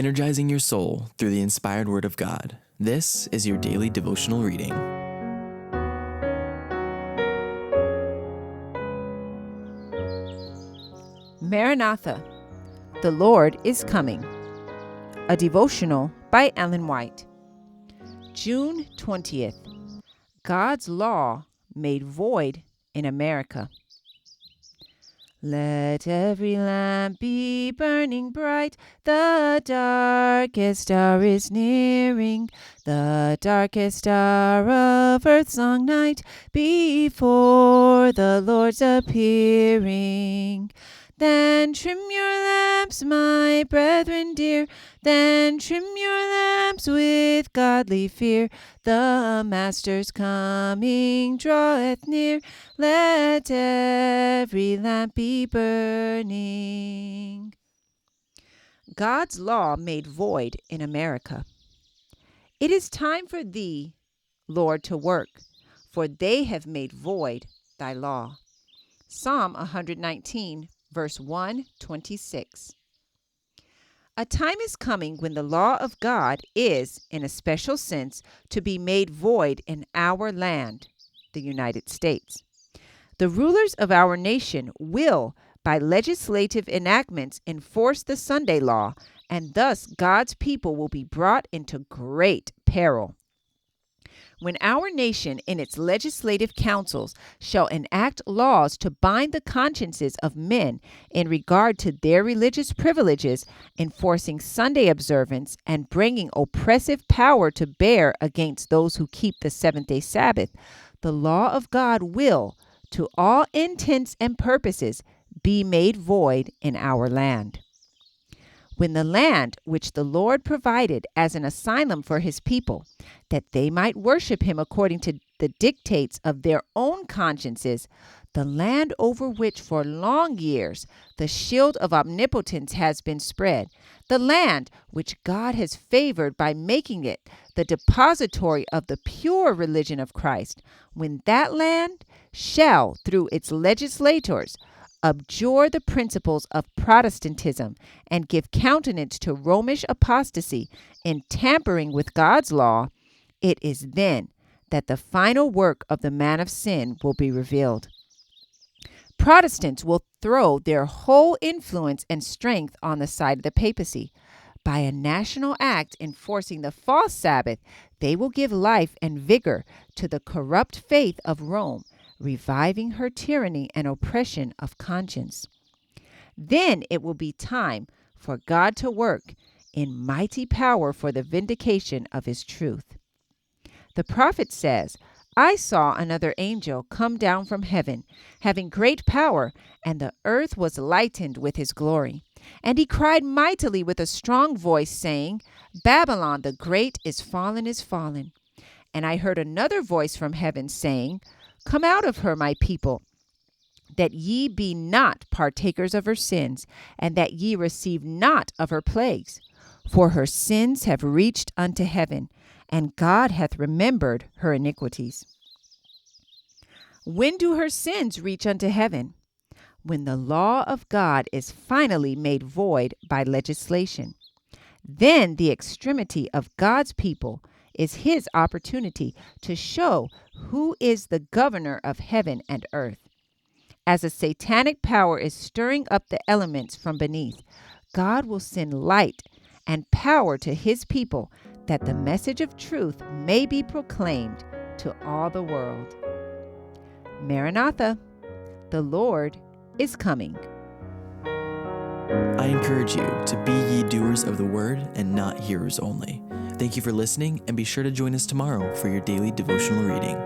energizing your soul through the inspired Word of God. This is your daily devotional reading. Maranatha, the Lord is coming. A devotional by Ellen White. June 20th. God's law made void in America. Let every lamp be burning bright. The darkest hour is nearing, the darkest hour of earth's long night, before the Lord's appearing. Then trim your lamps, my brethren dear, then trim your lamps with godly fear. The Master's coming draweth near, let every lamp be burning. God's law made void in America. It is time for thee, Lord, to work, for they have made void thy law. Psalm 119, verse 126. A time is coming when the law of God is, in a special sense, to be made void in our land, the United States. The rulers of our nation will, by legislative enactments, enforce the Sunday law, and thus God's people will be brought into great peril. When our nation in its legislative councils shall enact laws to bind the consciences of men in regard to their religious privileges, enforcing Sunday observance and bringing oppressive power to bear against those who keep the seventh-day Sabbath, the law of God will, to all intents and purposes, be made void in our land. When the land which the Lord provided as an asylum for his people, that they might worship him according to the dictates of their own consciences, the land over which for long years the shield of omnipotence has been spread, the land which God has favored by making it the depository of the pure religion of Christ, when that land shall, through its legislators, abjure the principles of Protestantism and give countenance to Romish apostasy in tampering with God's law, it is then that the final work of the man of sin will be revealed. Protestants will throw their whole influence and strength on the side of the papacy. By a national act enforcing the false Sabbath, they will give life and vigor to the corrupt faith of Rome, reviving her tyranny and oppression of conscience. Then it will be time for God to work in mighty power for the vindication of his truth. The prophet says, I saw another angel come down from heaven, having great power, and the earth was lightened with his glory. And he cried mightily with a strong voice, saying, Babylon the great is fallen. And I heard another voice from heaven saying, Come out of her, my people, that ye be not partakers of her sins, and that ye receive not of her plagues. For her sins have reached unto heaven, and God hath remembered her iniquities. When do her sins reach unto heaven? When the law of God is finally made void by legislation. Then the extremity of God's people is his opportunity to show who is the governor of heaven and earth. As a satanic power is stirring up the elements from beneath, God will send light and power to his people that the message of truth may be proclaimed to all the world. Maranatha, the Lord is coming. I encourage you to be ye doers of the word and not hearers only. Thank you for listening, and be sure to join us tomorrow for your daily devotional reading.